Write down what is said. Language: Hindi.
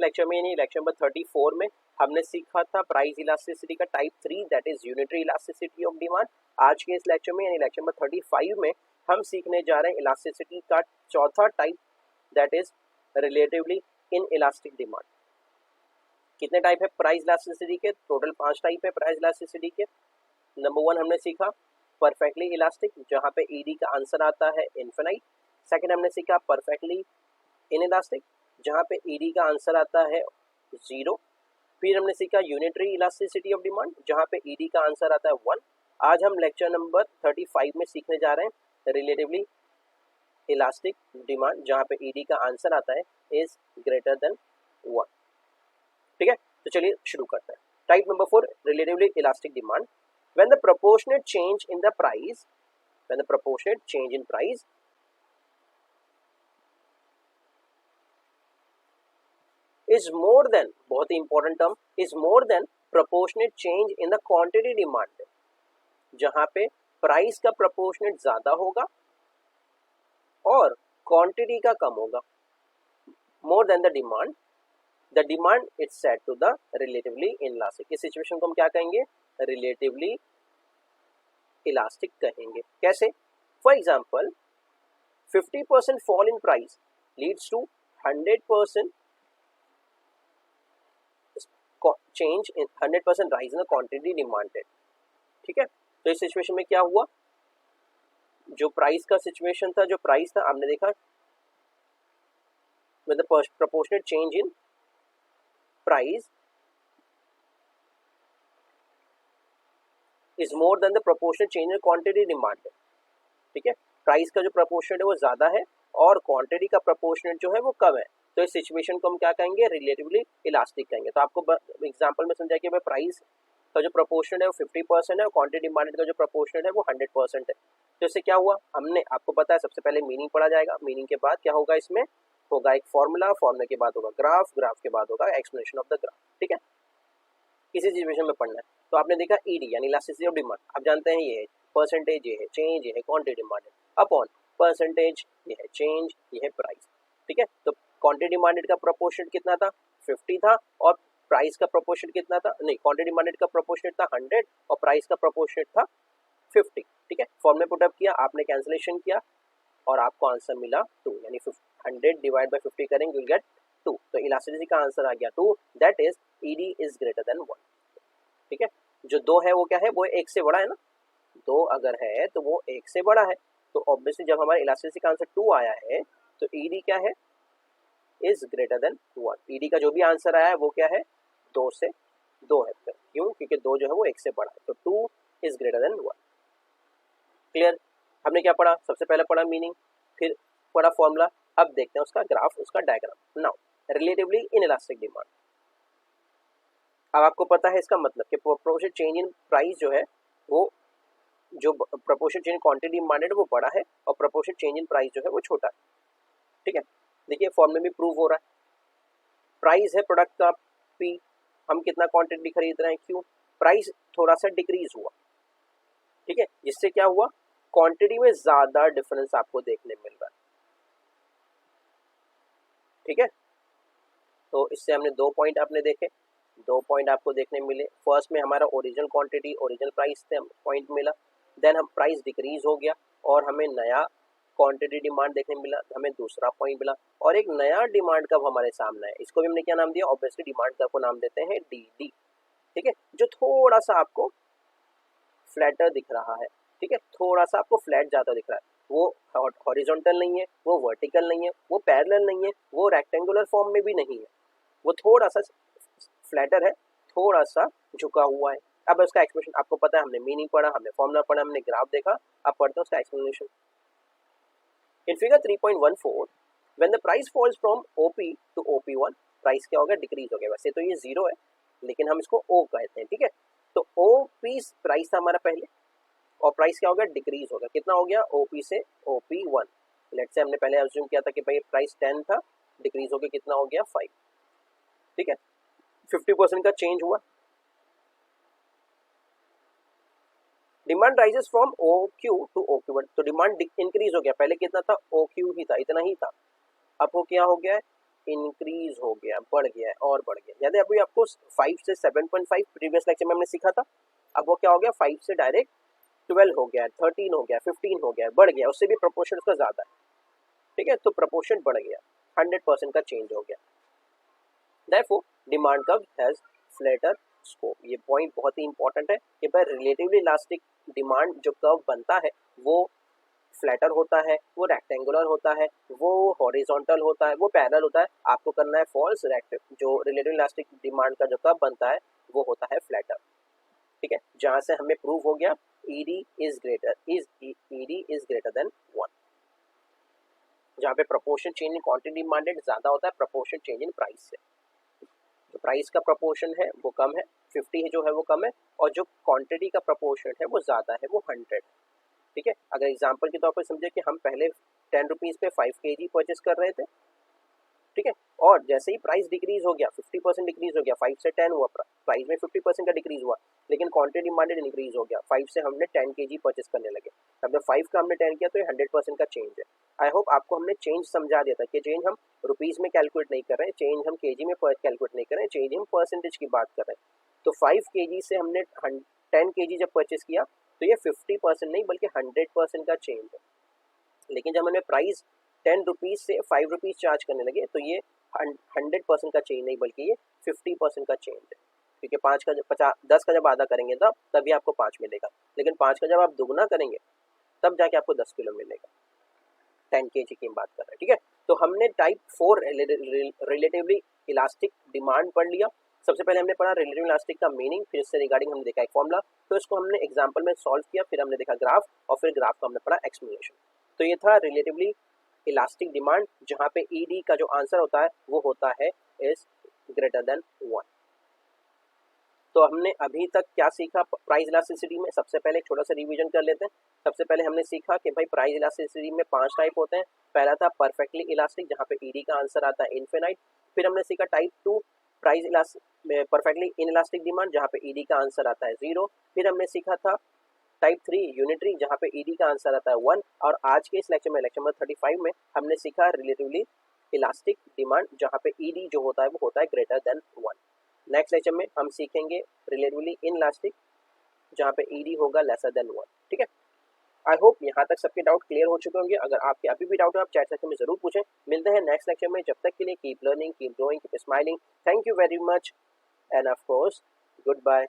लेक्चर में यानी लेक्चर नंबर 34 में हमने सीखा था प्राइस इलास्टिसिटी का type 3 that is unitary elasticity of demand. आज के इस लेक्चर में यानी लेक्चर नंबर 35 में हम सीखने जा रहे हैं इलास्टिसिटी का चौथा type that is relatively in elastic demand. कितने टाइप है प्राइस इलास्टिसिटी के? टोटल 5 टाइप है प्राइस इलास्टिसिटी के। नंबर 1 हमने सीखा परफेक्टली इलास्टिक, जहाँ पे ईडी का आंसर आता है इन्फिनाइट। सेकंड हमने सीखा परफेक्टली इन इलास्टिक, जहाँ पे ईडी का आंसर आता है 0। फिर हमने सीखा यूनिटरी इलास्टिसिटी ऑफ डिमांड, जहाँ पे ईडी का आंसर आता है 1। आज हम लेक्चर नंबर 35 में सीखने जा रहे हैं रिलेटिवली इलास्टिक डिमांड, जहाँ पे ईडी का आंसर आता है इज ग्रेटर देन 1। ठीक है, तो चलिए शुरू करते हैं। Type number 4 relatively elastic demand. When the proportionate change in the price, when the proportionate change in price is more than, बहुत ही important term, is more than proportionate change in the quantity demanded, जहाँ पे प्राइस का proportionate ज्यादा होगा और क्वांटिटी का कम होगा, more than the demand is set to the relatively inelastic। इस सिचुएशन को हम क्या कहेंगे? रिलेटिवली इलास्टिक कहेंगे। कैसे? For example 50% fall in price leads to 100% change in 100% rise in the quantity demanded. ठीक है, तो इस सिचुएशन में क्या हुआ? जो प्राइस का सिचुएशन था, जो प्राइस था आपने देखा with the proportionate change in price is more than the proportional change in quantity demanded. ठीक है, प्राइस का जो प्रोपोर्शनेट है वो ज्यादा है और क्वांटिटी का प्रोपोर्शनेट जो है वो कम है, तो इस सिचुएशन को हम क्या कहेंगे? रिलेटिवली इलास्टिक कहेंगे। तो आपको एग्जांपल में समझा कि भाई प्राइस का जो प्रोपोर्शनेट है वो 50% है और क्वांटिटी डिमांडेड का जो प्रोपोर्शनेट है वो 100% है। तो इससे क्या हुआ? हमने आपको पता है सबसे पहले मीनिंग पढ़ा जाएगा, मीनिंग के बाद क्या होगा? इसमें होगा एक फॉर्मूला, फॉर्मूले के बाद होगा ग्राफ, ग्राफ के बाद होगा एक्सप्लेनेशन ऑफ द ग्राफ। ठीक है, इसी सिचुएशन में पढ़ना है। तो आपने देखा ईडी यानी इलास्टिसिटी ऑफ डिमांड, आप जानते हैं ये है परसेंटेज, ये है चेंज, ये है क्वांटिटी डिमांडेड अपॉन परसेंटेज, ये है चेंज, ये है प्राइस। ठीक है, तो क्वांटिटी डिमांडेड का प्रोपोर्शनेट कितना था? 50 था और प्राइस का प्रोपोर्शनेट कितना था? नहीं, क्वांटिटी डिमांडेड का प्रोपोर्शनेट था 100 और प्राइस का प्रोपोर्शनेट था 50। ठीक है, फॉर्मूले पुट अप किया आपने, कैंसिलेशन किया और आपको आंसर मिला 2, यानी 100 डिवाइड बाय 50 करेंगे विल गेट 2। तो इलास्टिसिटी का आंसर आ गया 2, that is ED is greater than 1। ठीक है, जो 2 है वो क्या है? वो 1 से बड़ा है ना, 2 अगर है तो वो 1 से बड़ा है, तो ऑब्वियसली जब हमारा इलास्टिसिटी का आंसर 2 आया है तो ईडी क्या है? Is greater than 1। ईडी का जो भी आंसर आया है वो क्या है? 2 से 2 है। क्यों? क्योंकि 2 जो है वो 1 से बड़ा है, तो 2 इज ग्रेटर देन 1। क्लियर? हमने क्या पढ़ा? सबसे पहले पढ़ा मीनिंग, फिर पढ़ा फॉर्मूला, अब देखते हैं उसका ग्राफ, उसका diagram. Now relatively in elastic demand, अब आपको पता है इसका मतलब कि प्रोपोर्शनल चेंज इन प्राइस जो है वो, जो proportional change in quantity demanded वो बड़ा है और प्रोपोर्शनल चेंज इन प्राइस जो है वो छोटा है। ठीक है, देखिए फॉर्मूले में प्रूव हो रहा है। प्राइस है प्रोडक्ट का पी, हम कितना क्वांटिटी खरीद रहे हैं क्यू, प्राइस थोड़ा सा डिक्रीज हुआ। ठीक है, जिससे क्या हुआ? क्वांटिटी में ज्यादा डिफरेंस आपको देखने मिल रहा है। ठीक है, तो इससे हमने 2 पॉइंट आपने देखे, 2 पॉइंट आपको देखने मिले। फर्स्ट में हमारा ओरिजिनल क्वांटिटी, ओरिजिनल प्राइस से पॉइंट मिला, देन हम प्राइस डिक्रीज हो गया और हमें नया क्वांटिटी डिमांड देखने मिला, हमें दूसरा पॉइंट मिला और एक नया डिमांड कर्व हमारे सामने है। इसको भी हमने क्या नाम दिया? ऑब्वियसली डिमांड कर्व को नाम देते हैं डी डी। ठीक है, जो थोड़ा सा आपको फ्लैटर दिख रहा है। ठीक है, थोड़ा सा आपको फ्लैट जाता दिख रहा है, वो हॉरिजॉन्टल नहीं है, वो वर्टिकल नहीं है, वो पैरेलल नहीं है, वो रेक्टेंगुलर फॉर्म में भी नहीं है, वो थोड़ा सा फ्लैटर है, थोड़ा सा झुका हुआ है। अब उसका एक्सप्लेनेशन आपको पता है, हमने मीनिंग पढ़ा, हमने फॉर्मूला पढ़ा, हमने ग्राफ देखा, अब पढ़ते हैं उसका explanation. In figure 3.14 when the price falls from OP to OP1, price क्या हो गया? डिक्रीज हो गया। वैसे तो ये 0 है लेकिन हम इसको O कहते हैं। ठीक है, तो OP प्राइस था हमारा पहले और प्राइस क्या हो गया? डिक्रीज हो गया। कितना हो गया? OP से OP1। लेट्स से हमने पहले अज्यूम किया था कि भाई प्राइस 10 था, डिक्रीज हो गया, कितना हो गया? 5। ठीक है, 50% का चेंज हुआ। Demand rises from OQ to OQ1, तो डिमांड इंक्रीज हो गया। पहले कितना था? OQ ही था, इतना ही था। अब वो क्या हो गया है? इंक्रीज हो गया, बढ़ गया है और बढ़ गया। यानी अभी आपको 5 से 7.5 प्रीवियस लेक्चर में हमने सीखा था, अब वो क्या हो गया 5 से डायरेक्ट 12 हो गया, 13 हो गया, 15 हो गया, बढ़ गया, उससे भी प्रोपोर्शन उसका ज्यादा है, ठीक है। तो प्रोपोर्शन बढ़ गया, 100% का चेंज हो गया। Therefore, demand curve has flatter slope। ये पॉइंट बहुत ही इंपॉर्टेंट है कि भाई रिलेटिवली इलास्टिक डिमांड जो कर्व बनता है वो फ्लैटर होता है, वो रेक्टेंगुलर होता है, वो हॉरिजॉन्टल होता है, वो पैरेलल होता है। आपको करना है फॉल्स रेक्ट, जो रिलेटिव इलास्टिक डिमांड का जो कर्व बनता है वो होता है फ्लैटर, ठीक है। जहां से हमें प्रूव हो गया ईडी इज ग्रेटर देन 1, जहाँ पे proportion change in quantity demanded ज्यादा होता है प्रोपोर्शन चेंज इन प्राइस से। जो प्राइस का प्रोपोर्शन है वो कम है, 50 जो है वो कम है, और जो क्वांटिटी का प्रोपोर्शन है वो ज्यादा है, वो 100, ठीक है। अगर एग्जांपल के तौर पर समझे कि हम पहले 10 रुपीज पे 5 kg परचेस कर रहे थे, ठीक है, और जैसे ही प्राइस डिक्रीज हो गया 50% डिक्रीज हो गया, 5 से 10 हुआ, प्राइस में 50% का डिक्रीज हुआ, लेकिन क्वांटिटी डिमांडेड इंक्रीज हो गया, 5 से हमने 10 kg परचेस करने लगे। अब जब 5 का हमने 10 किया तो ये 100% का चेंज है। आई होप आपको हमने चेंज समझा दिया था कि चेंज हम रुपीज में कैलकुलेट नहीं कर रहे हैं, चेंज हम केजी में कैलकुलेट नहीं कर रहे हैं, चेंज हम परसेंटेज की बात कर रहे हैं। तो 5 kg से हमने 10 kg जब परचेस किया तो ये 50% नहीं बल्कि 100% का चेंज है। लेकिन जब हमने प्राइस 10 रुपीज से 5 रुपीज चार्ज करने लगे तो ये 100% का चेंज नहीं बल्कि ये 50% का चेंज है, क्योंकि 5 का जब 10 का जब आधा करेंगे तभी आपको 5 मिलेगा, लेकिन 5 का जब आप दुगना करेंगे तब जाके आपको 10 किलो मिलेगा। 10 kg की बात कर रहे हैं, ठीक है। तो हमने टाइप 4 रिलेटिवली इलास्टिक डिमांड पढ़ लिया। सबसे पहले हमने पढ़ा रिलेटिव इलास्टिक का मीनिंग, फिर इससे रिगार्डिंग हमने देखा एक फॉर्मूला, तो इसको हमने एग्जांपल में सॉल्व किया, फिर हमने देखा ग्राफ, और फिर ग्राफ का हमने पढ़ा एक्सप्लेनेशन। तो ये था रिलेटिवली इलास्टिक डिमांड, जहाँ पे ईडी का जो आंसर होता है वो होता है इज ग्रेटर देन 1। तो हमने अभी तक क्या सीखा प्राइस इलास्टिसिटी में? सबसे पहले एक छोटा सा रिवीजन कर लेते हैं। सबसे पहले हमने सीखा कि भाई प्राइस इलास्टिसिटी में 5 टाइप होते हैं। पहला था परफेक्टली इलास्टिक, जहाँ पे ईडी का आंसर आता है इनफिनाइट। फिर हमने सीखा type 2 price elastic perfectly inelastic demand, जहाँ पे ईडी का आंसर आता है 0। फिर हमने सीखा था टाइप 3 यूनिटरी, जहाँ पे ईडी का आंसर आता है 1। और आज के इस लेक्चर में, लेक्चर नंबर 35 में, हमने सीखा रिलेटिवली इलास्टिक डिमांड, जहाँ पे ईडी जो होता है वो होता है ग्रेटर देन 1। नेक्स्ट लेक्चर में हम सीखेंगे रिलेटिवली इनइलास्टिक, जहाँ पे ईडी होगा लेसर देन 1, ठीक है। आई होप यहाँ तक सबके डाउट क्लियर हो चुके होंगे। अगर आपके अभी भी डाउट है आप चैट सेक्शन में जरूर पूछें। मिलते हैं नेक्स्ट लेक्चर में, जब तक के लिए keep learning, keep growing, keep smiling. Thank you very much and of course good bye.